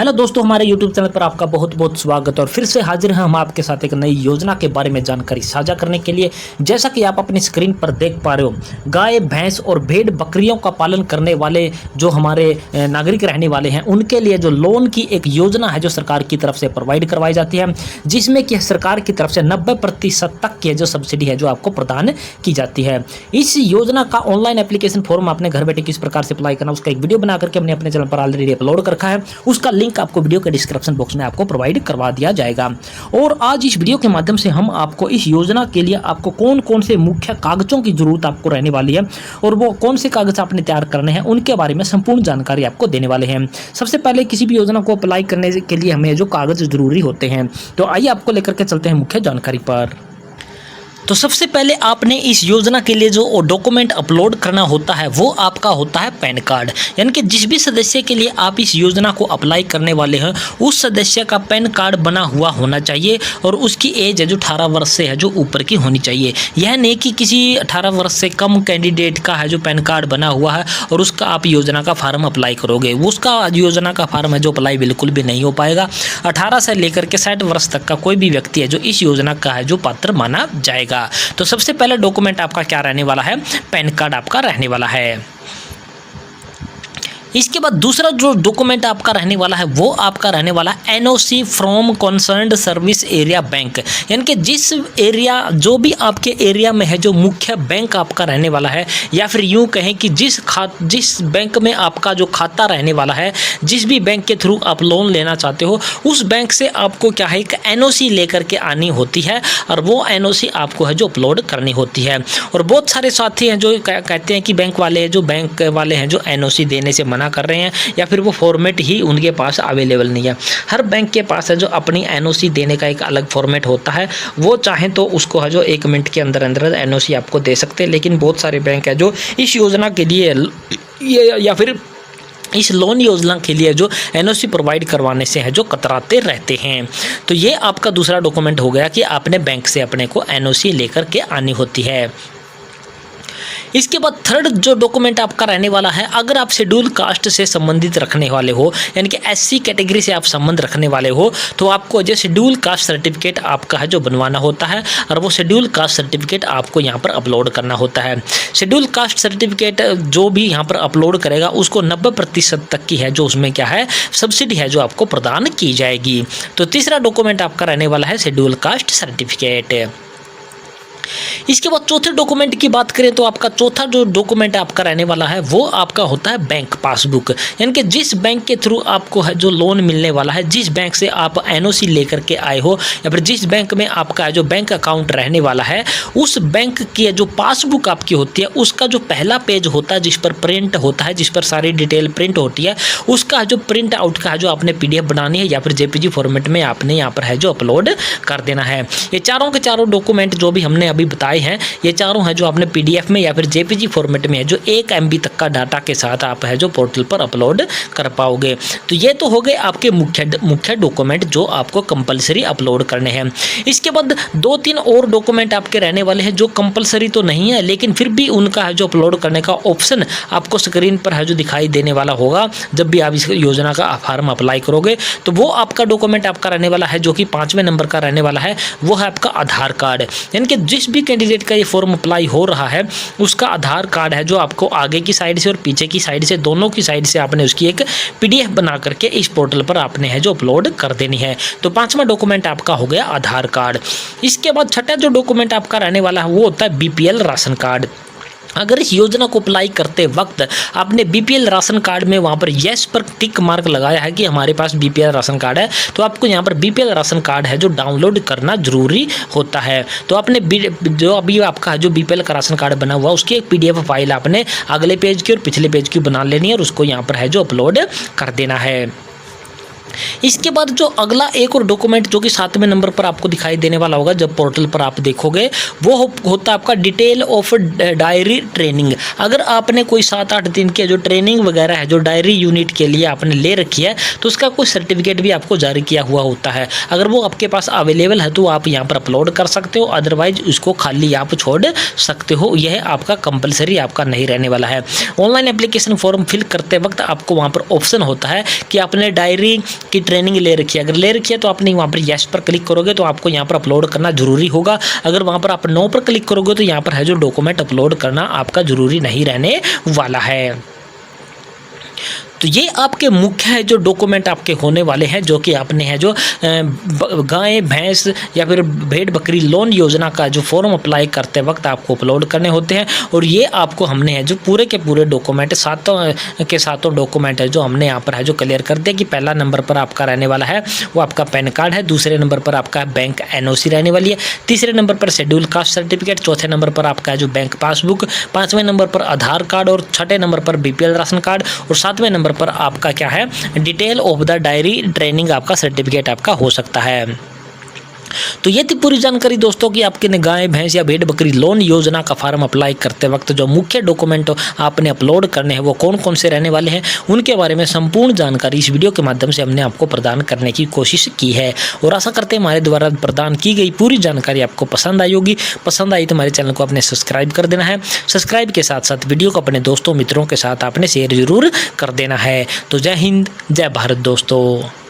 Hello दोस्तों, हमारे YouTube channel पर आपका बहुत बहुत स्वागत है और फिर से हाजिर हैं हम आपके साथ एक नई योजना के बारे में जानकारी साझा करने के लिए। जैसा कि आप अपनी स्क्रीन पर देख पा रहे हो, गाय भैंस और भेड़ बकरियों का पालन करने वाले जो हमारे नागरिक रहने वाले हैं उनके लिए जो लोन की एक योजना है जो सरकार की तरफ से प्रोवाइड करवाई जाती है, जिसमें कि सरकार की तरफ से 90% तक की जो सब्सिडी है जो आपको प्रदान की जाती है। इस योजना का ऑनलाइन एप्लीकेशन फॉर्म आपने घर बैठे किस प्रकार से अप्लाई करना उसका एक वीडियो बना करके हमने अपने चैनल पर ऑलरेडी अपलोड कर रखा है। उसका लिंक आपको वीडियो के डिस्क्रिप्शन बॉक्स में आपको प्रोवाइड करवा दिया जाएगा। और आज इस वीडियो के माध्यम से हम आपको इस योजना के लिए आपको कौन कौन से मुख्य कागजों की जरूरत आपको रहने वाली है और वो कौन से कागज आपने तैयार करने हैं उनके बारे में संपूर्ण जानकारी आपको देने वाले हैं। सबसे पहले किसी भी योजना को अप्लाई करने के लिए हमें जो कागज जरूरी होते हैं, तो आइए आपको लेकर के चलते हैं मुख्य जानकारी पर। तो सबसे पहले आपने इस योजना के लिए जो डॉक्यूमेंट अपलोड करना होता है वो आपका होता है पैन कार्ड। यानी कि जिस भी सदस्य के लिए आप इस योजना को अप्लाई करने वाले हैं उस सदस्य का पैन कार्ड बना हुआ होना चाहिए और उसकी एज है जो 18 वर्ष से है जो ऊपर की होनी चाहिए। यह नहीं कि किसी 18 वर्ष से कम कैंडिडेट का है जो पैन कार्ड बना हुआ है और उसका आप योजना का फार्म अप्लाई करोगे, उसका योजना का फार्म है जो अप्लाई बिल्कुल भी नहीं हो पाएगा। 18 से लेकर के 60 वर्ष तक का कोई भी व्यक्ति है जो इस योजना का है जो पात्र माना जाएगा। तो सबसे पहले डॉक्यूमेंट आपका क्या रहने वाला है, पैन कार्ड आपका रहने वाला है। इसके बाद दूसरा जो डॉक्यूमेंट आपका रहने वाला है वो आपका रहने वाला NOC from concerned service area bank. यानी कि जिस एरिया जो भी आपके एरिया में है जो मुख्य बैंक आपका रहने वाला है, या फिर यूं कहें कि जिस बैंक में आपका जो खाता रहने वाला है, जिस भी बैंक के थ्रू आप लोन लेना चाहते हो उस बैंक से आपको क्या है एक एनओसी लेकर के आनी होती है और वो एनओसी आपको है जो अपलोड करनी होती है। और बहुत सारे साथी हैं जो कहते हैं कि बैंक वाले हैं जो एनओसी देने से कर रहे हैं या फिर वो फॉर्मेट ही उनके पास अवेलेबल नहीं है। हर बैंक के पास है जो अपनी एनओसी देने का एक अलग फॉर्मेट होता है, वो चाहें तो उसको है जो 1 मिनट के अंदर अंदर एनओसी आपको दे सकते हैं। लेकिन बहुत सारे बैंक है जो इस योजना के लिए या फिर इस लोन योजना के लिए जो एनओसी प्रोवाइड करवाने से है जो कतराते रहते हैं। तो ये आपका दूसरा डॉक्यूमेंट हो गया कि आपने बैंक से अपने को एनओसी लेकर के आनी होती है। इसके बाद थर्ड जो डॉक्यूमेंट आपका रहने वाला है, अगर आप शेड्यूल कास्ट से संबंधित रखने वाले हो यानी कि एससी कैटेगरी से आप संबंध रखने वाले हो तो आपको जो शेड्यूल कास्ट सर्टिफिकेट आपका है जो बनवाना होता है और वो शेड्यूल कास्ट सर्टिफिकेट आपको यहाँ पर अपलोड करना होता है। शेड्यूल कास्ट सर्टिफिकेट जो भी यहाँ पर अपलोड करेगा उसको 90% तक की है जो उसमें क्या है सब्सिडी है जो आपको प्रदान की जाएगी। तो तीसरा डॉक्यूमेंट आपका रहने वाला है शेड्यूल कास्ट सर्टिफिकेट। इसके बाद चौथे डॉक्यूमेंट की बात करें तो आपका चौथा जो डॉक्यूमेंट आपका रहने वाला है वो आपका होता है बैंक पासबुक। यानी कि जिस बैंक के थ्रू आपको है जो लोन मिलने वाला है, जिस बैंक से आप एनओसी लेकर के आए हो या फिर जिस बैंक में आपका जो बैंक अकाउंट रहने वाला है उस बैंक की जो पासबुक आपकी होती है उसका जो पहला पेज होता है जिस पर प्रिंट होता है, जिस पर सारी डिटेल प्रिंट होती है, उसका जो प्रिंट आउट का जो आपने पीडीएफ बनानी है या फिर जेपीजी फॉर्मेट में आपने यहाँ पर है जो अपलोड कर देना है। ये चारों के चारों डॉक्यूमेंट जो भी हमने अभी बताए हैं ये चारों हैं जो आपने पीडीएफ में या फिर जेपीजी फॉर्मेट में है जो 1 MB तक का डाटा के साथ आप है जो पोर्टल पर अपलोड कर पाओगे। तो ये तो हो गए आपके मुख्य डॉक्यूमेंट जो आपको कंपलसरी अपलोड करने हैं। इसके बाद 2-3 और डॉक्यूमेंट आपके रहने वाले हैं जो कंपलसरी तो नहीं है लेकिन फिर भी उनका है जो अपलोड करने का ऑप्शन आपको स्क्रीन पर है जो दिखाई देने वाला होगा जब भी आप इस योजना का फॉर्म अप्लाई करोगे। तो वो आपका डॉक्यूमेंट आपका रहने वाला है जो कि 5वें नंबर का रहने वाला है, वो है आपका आधार कार्ड। यानी कि जिस भी कैंडिडेट का ये फॉर्म अप्लाई हो रहा है उसका आधार कार्ड है जो आपको आगे की साइड से और पीछे की साइड से दोनों की साइड से आपने उसकी एक पीडीएफ बना करके इस पोर्टल पर आपने है जो अपलोड कर देनी है। तो 5वां डॉक्यूमेंट आपका हो गया आधार कार्ड। इसके बाद छठा जो डॉक्यूमेंट आपका रहने वाला है वो होता है बीपीएल राशन कार्ड। अगर इस योजना को अप्लाई करते वक्त आपने बीपीएल राशन कार्ड में वहाँ पर येस पर टिक मार्क लगाया है कि हमारे पास बीपीएल राशन कार्ड है, तो आपको यहाँ पर बीपीएल राशन कार्ड है जो डाउनलोड करना जरूरी होता है। तो आपने जो अभी आपका जो बीपीएल का राशन कार्ड बना हुआ उसकी एक पीडीएफ फाइल आपने अगले पेज की और पिछले पेज की बना लेनी है और उसको यहाँ पर है जो अपलोड कर देना है। इसके बाद जो अगला एक और डॉक्यूमेंट जो कि 7वें नंबर पर आपको दिखाई देने वाला होगा जब पोर्टल पर आप देखोगे, वो होता है आपका डिटेल ऑफ डायरी ट्रेनिंग। अगर आपने कोई 7-8 दिन के जो ट्रेनिंग वगैरह है जो डायरी यूनिट के लिए आपने ले रखी है, तो उसका कोई सर्टिफिकेट भी आपको जारी किया हुआ होता है। अगर वो आपके पास अवेलेबल है तो आप यहाँ पर अपलोड कर सकते हो, अदरवाइज उसको खाली आप छोड़ सकते हो। यह आपका कंपलसरी आपका नहीं रहने वाला है। ऑनलाइन एप्लीकेशन फॉर्म फिल करते वक्त आपको वहाँ पर ऑप्शन होता है कि आपने डायरी की ट्रेनिंग ले रखी है। अगर ले रखी है तो आपने वहाँ पर यस पर क्लिक करोगे तो आपको यहाँ पर अपलोड करना जरूरी होगा। अगर वहाँ पर आप नो पर क्लिक करोगे तो यहाँ पर है जो डॉक्यूमेंट अपलोड करना आपका जरूरी नहीं रहने वाला है। तो ये आपके मुख्य है जो डॉक्यूमेंट आपके होने वाले हैं, जो कि आपने है जो गाय भैंस या फिर भेड़ बकरी लोन योजना का जो फॉर्म अप्लाई करते वक्त आपको अपलोड करने होते हैं। और ये आपको हमने है जो पूरे के पूरे डॉक्यूमेंट सातों डॉक्यूमेंट है जो हमने यहाँ पर है जो क्लियर कर दिया कि पहला नंबर पर आपका रहने वाला है वो आपका पैन कार्ड है, दूसरे नंबर पर आपका बैंक NOC रहने वाली है, तीसरे नंबर पर शेड्यूल कास्ट सर्टिफिकेट, चौथे नंबर पर आपका जो बैंक पासबुक, पाँचवें नंबर पर आधार कार्ड और छठे नंबर पर BPL राशन कार्ड और सातवें नंबर पर आपका क्या है detail of the diary training आपका सर्टिफिकेट आपका हो सकता है। तो ये थी पूरी जानकारी दोस्तों कि आपके गाय भैंस या भेड़ बकरी लोन योजना का फॉर्म अप्लाई करते वक्त जो मुख्य डॉक्यूमेंट आपने अपलोड करने हैं वो कौन कौन से रहने वाले हैं, उनके बारे में संपूर्ण जानकारी इस वीडियो के माध्यम से हमने आपको प्रदान करने की कोशिश की है। और आशा करते हैं हमारे द्वारा प्रदान की गई पूरी जानकारी आपको पसंद आई होगी। पसंद आई तो हमारे चैनल को आपने सब्सक्राइब कर देना है। सब्सक्राइब के साथ साथ वीडियो को अपने दोस्तों मित्रों के साथ आपने शेयर जरूर कर देना है। तो जय हिंद, जय भारत दोस्तों।